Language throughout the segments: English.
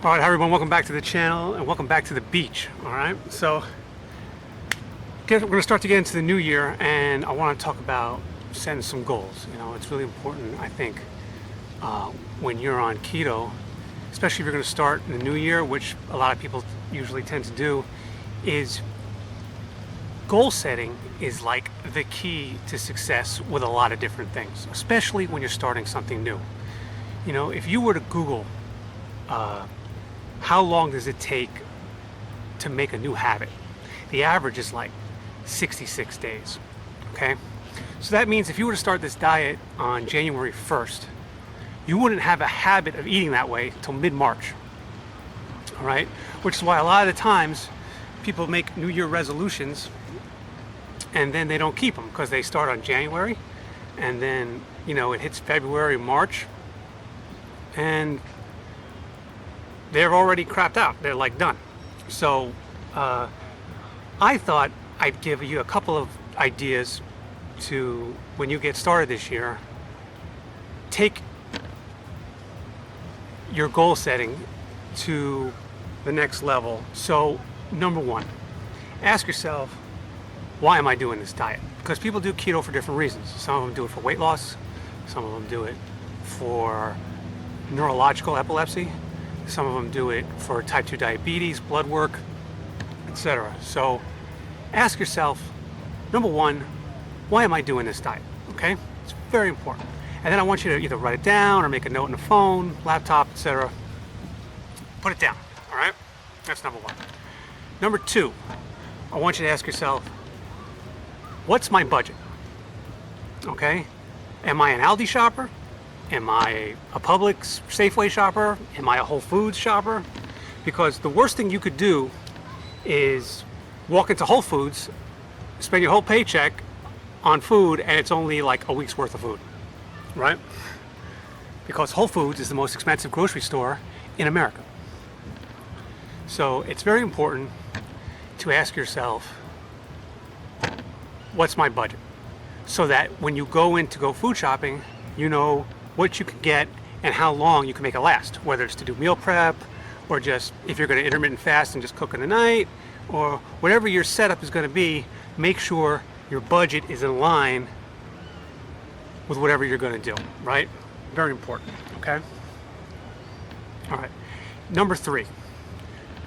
All right, hi everyone, welcome back to the channel and welcome back to the beach. All right, so we're going to start to get into the new year, and I want to talk about setting some goals. You know, it's really important, I think, when you're on keto, especially if you're going to start in the new year, which a lot of people usually tend to do, is goal setting is like the key to success with a lot of different things, especially when you're starting something new. You know, if you were to Google how long does it take to make a new habit, the average is like 66 days. Okay, so that means if you were to start this diet on January 1st, you wouldn't have a habit of eating that way until mid-March. All right, which is why a lot of the times people make New Year resolutions and then they don't keep them because they start on January, and then, you know, it hits February, March, and they're already crapped out. They're like done. So I thought I'd give you a couple of ideas to, when you get started this year, take your goal setting to the next level. So number one, ask yourself, why am I doing this diet? Because people do keto for different reasons. Some of them do it for weight loss. Some of them do it for neurological epilepsy. Some of them do it for type 2 diabetes, blood work, etc. So ask yourself, number one, why am I doing this diet? Okay, it's very important. And then I want you to either write it down or make a note on the phone, laptop, etc. Put it down, all right? That's number one. Number two, I want you to ask yourself, what's my budget? Okay, am I an Aldi shopper? Am I a Publix Safeway shopper? Am I a Whole Foods shopper? Because the worst thing you could do is walk into Whole Foods, spend your whole paycheck on food, and it's only like a week's worth of food, right? Because Whole Foods is the most expensive grocery store in America. So it's very important to ask yourself, what's my budget? So that when you go in to go food shopping, you know what you can get and how long you can make it last, whether it's to do meal prep or just if you're going to intermittent fast and just cook in the night, or whatever your setup is going to be. Make sure your budget is in line with whatever you're going to do, right? Very important. Okay, all right, number three,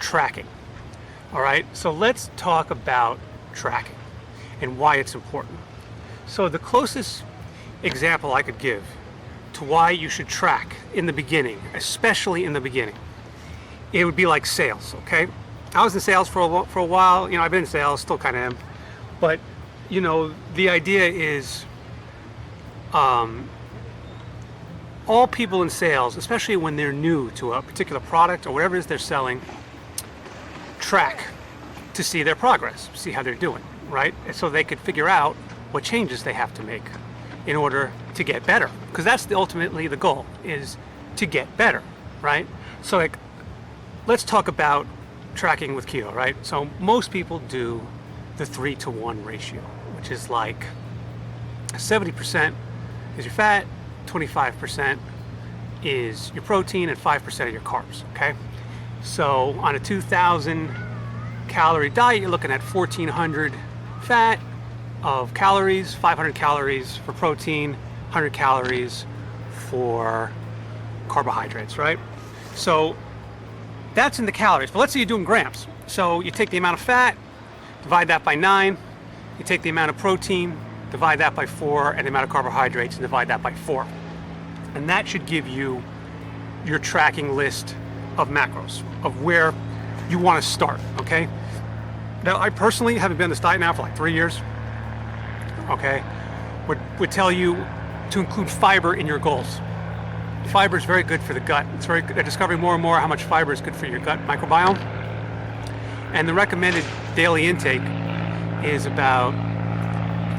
tracking. All right, so let's talk about tracking and why it's important. So the closest example I could give to why you should track in the beginning, especially in the beginning, it would be like sales. Okay, I was in sales for a while. You know, I've been in sales, still kind of am, but you know, the idea is all people in sales, especially when they're new to a particular product or whatever it is they're selling, track to see their progress, see how they're doing, right? And so they could figure out what changes they have to make in order to get better, because that's ultimately the goal, is to get better, right? So like, let's talk about tracking with keto, right? So most people do the 3-to-1 ratio, which is like 70% is your fat, 25% is your protein, and 5% of your carbs. Okay, so on a 2,000 calorie diet, you're looking at 1,400 fat of calories, 500 calories for protein, 100 calories for carbohydrates, right? So that's in the calories, but let's say you're doing grams. So you take the amount of fat, divide that by 9, you take the amount of protein, divide that by 4, and the amount of carbohydrates, and divide that by 4. And that should give you your tracking list of macros, of where you want to start, okay? Now, I personally haven't been on this diet now for like 3 years, okay? Would tell you to include fiber in your goals. Fiber is very good for the gut. It's very good. They're discovering more and more how much fiber is good for your gut microbiome. And the recommended daily intake is about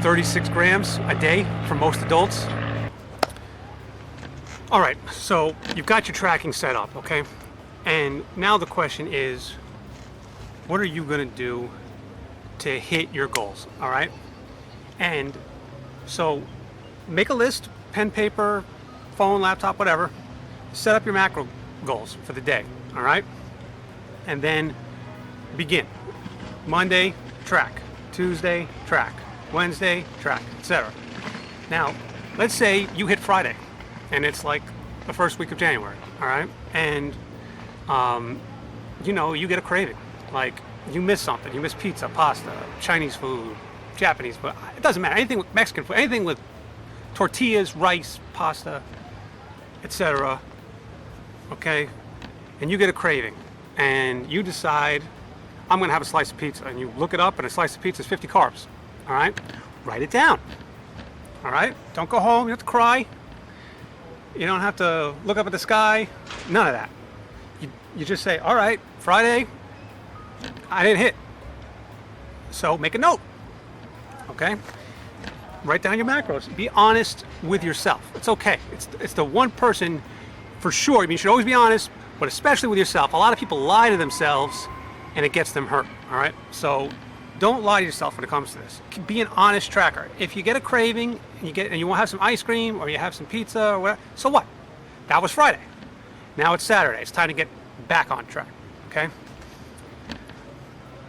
36 grams a day for most adults. All right, so you've got your tracking set up, okay? And now the question is, what are you gonna do to hit your goals, all right? And so make a list, pen, paper, phone, laptop, whatever. Set up your macro goals for the day, all right? And then begin. Monday, track. Tuesday, track. Wednesday, track, etc. Now, let's say you hit Friday, and it's like the first week of January, all right? And, you get a craving. Like, you miss something. You miss pizza, pasta, Chinese food, Japanese food. It doesn't matter. Anything with Mexican food, anything with tortillas, rice, pasta, etc. Okay? And you get a craving. And you decide, I'm going to have a slice of pizza. And you look it up, and a slice of pizza is 50 carbs. All right? Write it down. All right? Don't go home. You don't have to cry. You don't have to look up at the sky. None of that. You just say, all right, Friday, I didn't hit. So make a note. Okay? Write down your macros. Be honest with yourself. It's okay. It's the one person for sure. I mean, you should always be honest, but especially with yourself. A lot of people lie to themselves and it gets them hurt. All right? So don't lie to yourself when it comes to this. Be an honest tracker. If you get a craving and you want to have some ice cream or you have some pizza or whatever, so what? That was Friday. Now it's Saturday. It's time to get back on track. Okay?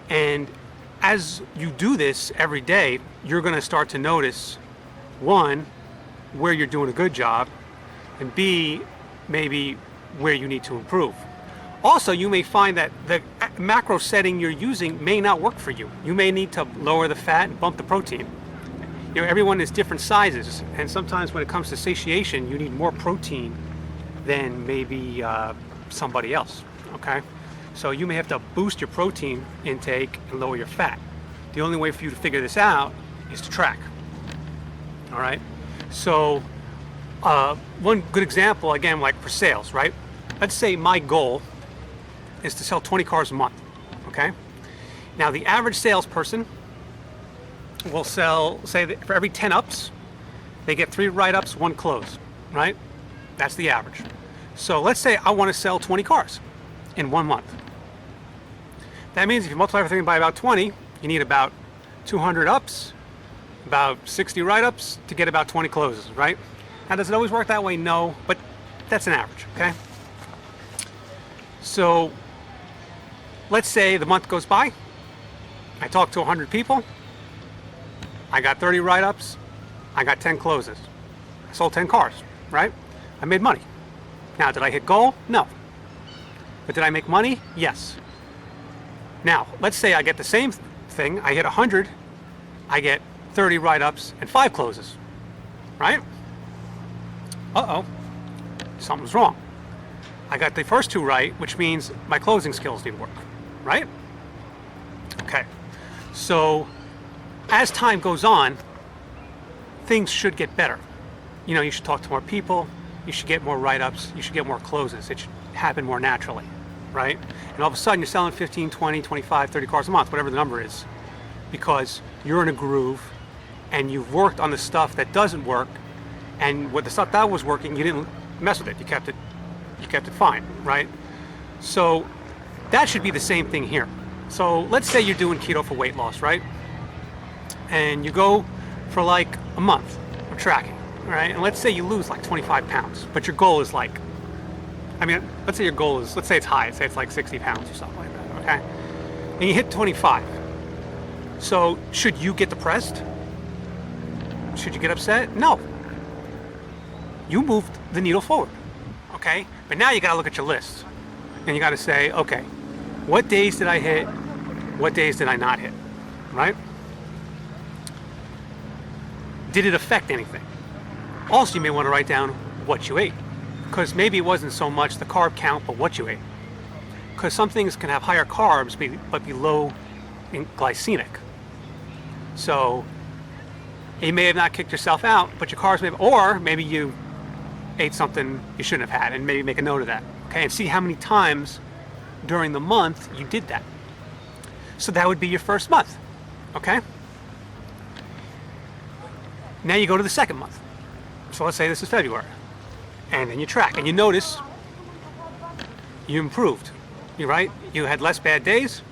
And as you do this every day, you're going to start to notice, one, where you're doing a good job, and B, maybe where you need to improve. Also, you may find that the macro setting you're using may not work for you. You may need to lower the fat and bump the protein. Everyone is different sizes, and sometimes when it comes to satiation, you need more protein than maybe somebody else, okay? So you may have to boost your protein intake and lower your fat. The only way for you to figure this out is to track, all right? So one good example, again, like for sales, right? Let's say my goal is to sell 20 cars a month, okay? Now the average salesperson will sell, say that for every 10 ups, they get 3 write-ups, 1 close, right? That's the average. So let's say I want to sell 20 cars in 1 month. That means if you multiply everything by about 20, you need about 200 ups, about 60 write-ups to get about 20 closes, right? Now, does it always work that way? No, but that's an average, okay? So let's say the month goes by, I talk to 100 people, I got 30 write-ups, I got 10 closes. I sold 10 cars, right? I made money. Now, did I hit goal? No. But did I make money? Yes. Now, let's say I get the same thing, I hit 100, I get 30 write-ups and 5 closes, right? Uh-oh, something's wrong. I got the first 2 right, which means my closing skills need work, right? Okay, so as time goes on, things should get better. You should talk to more people, you should get more write-ups, you should get more closes. It should happen more naturally, right? And all of a sudden you're selling 15, 20, 25, 30 cars a month, whatever the number is, because you're in a groove and you've worked on the stuff that doesn't work, and with the stuff that was working, you didn't mess with it. You kept it fine, right? So that should be the same thing here. So let's say you're doing keto for weight loss, right? And you go for like a month of tracking, right? And let's say you lose like 25 pounds, but your goal is like, let's say your goal is, let's say it's high, say it's like 60 pounds or something like that, okay? And you hit 25. So should you get depressed? Should you get upset? No. You moved the needle forward, okay? But now you gotta look at your list. And you gotta say, okay, what days did I hit? What days did I not hit, right? Did it affect anything? Also, you may wanna write down what you ate, because maybe it wasn't so much the carb count, but what you ate. Because some things can have higher carbs, but be low in glycemic. So you may have not kicked yourself out, but your carbs may have, or maybe you ate something you shouldn't have had, and maybe make a note of that, okay? And see how many times during the month you did that. So that would be your first month, okay? Now you go to the second month. So let's say this is February, and then you track, and you notice you improved, right? You had less bad days,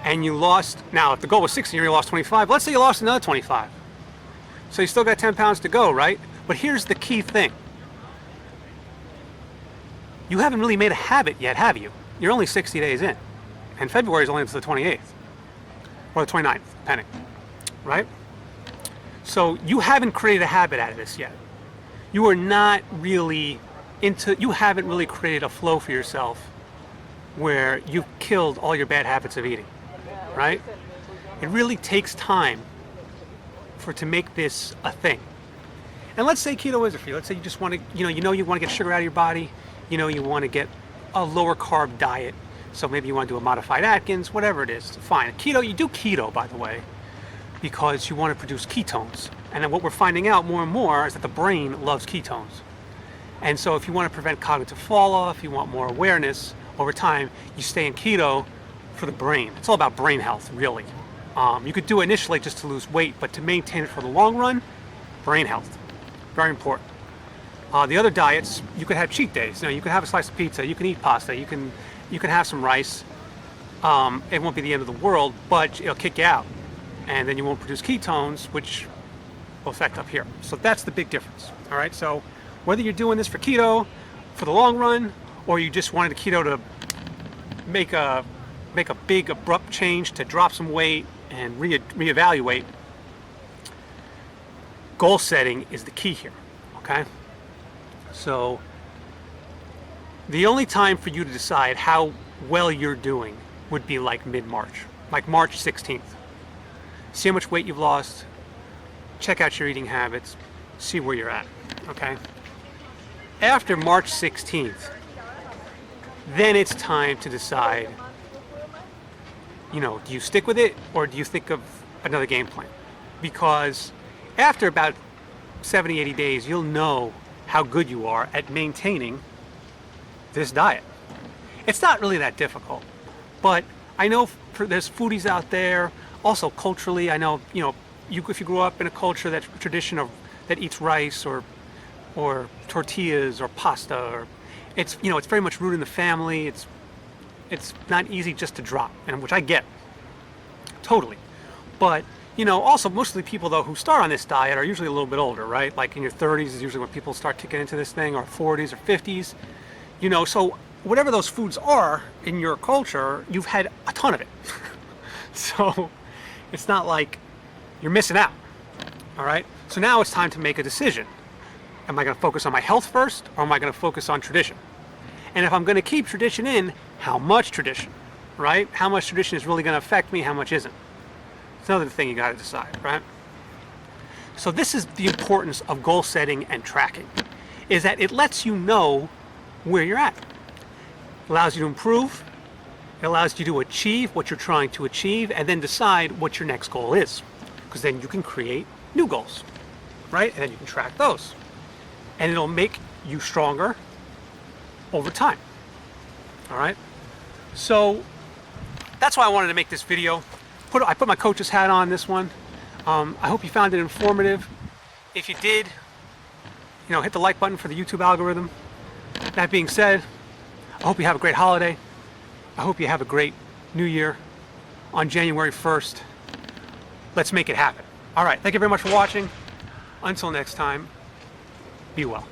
and you lost, now if the goal was 60, you lost 25, let's say you lost another 25. So you still got 10 pounds to go, right? But here's the key thing. You haven't really made a habit yet, have you? you're only 60 days in. And February is only until the 28th or the 29th, depending, right? So you haven't created a habit out of this yet. You are not really you haven't really created a flow for yourself where you've killed all your bad habits of eating, right? It really takes time to make this a thing. And let's say keto isn't for you. Let's say you just want to, you want to get sugar out of your body. You want to get a lower carb diet. So maybe you want to do a modified Atkins, whatever it is, fine. Keto, you do keto, by the way, because you want to produce ketones. And then what we're finding out more and more is that the brain loves ketones. And so if you want to prevent cognitive fall off, you want more awareness over time, you stay in keto for the brain. It's all about brain health, really. You could do it initially just to lose weight, but to maintain it for the long run, brain health, very important. The other diets, you could have cheat days. You can have a slice of pizza, you can eat pasta, you can have some rice. It won't be the end of the world, but it'll kick you out. And then you won't produce ketones, which will affect up here. So that's the big difference. All right. So whether you're doing this for keto for the long run, or you just wanted keto to make a big abrupt change to drop some weight and reevaluate, goal setting is the key here. Okay. So the only time for you to decide how well you're doing would be like mid-March, like March 16th. See how much weight you've lost, check out your eating habits, see where you're at, okay? After March 16th, then it's time to decide, do you stick with it or do you think of another game plan? Because after about 70, 80 days, you'll know how good you are at maintaining this diet. It's not really that difficult, but I know there's foodies out there. Also culturally, I know if you grew up in a culture that eats rice or tortillas or pasta, or it's very much rooted in the family. It's not easy just to drop, and which I get totally. But also most of the people though who start on this diet are usually a little bit older, right? Like in your 30s is usually when people start kicking into this thing, or 40s or 50s. So whatever those foods are in your culture, you've had a ton of it. So it's not like you're missing out. All right. So now it's time to make a decision. Am I going to focus on my health first, or am I going to focus on tradition? And if I'm going to keep tradition in, how much tradition, right? How much tradition is really going to affect me? How much isn't? It's another thing you got to decide, right? So this is the importance of goal setting and tracking, is that it lets you know where you're at. It allows you to improve. It allows you to achieve what you're trying to achieve, and then decide what your next goal is. Because then you can create new goals, right? And then you can track those. And it'll make you stronger over time. All right? So that's why I wanted to make this video. I put my coach's hat on this one. I hope you found it informative. If you did, hit the like button for the YouTube algorithm. That being said, I hope you have a great holiday. I hope you have a great New Year on January 1st. Let's make it happen. All right. Thank you very much for watching. Until next time, be well.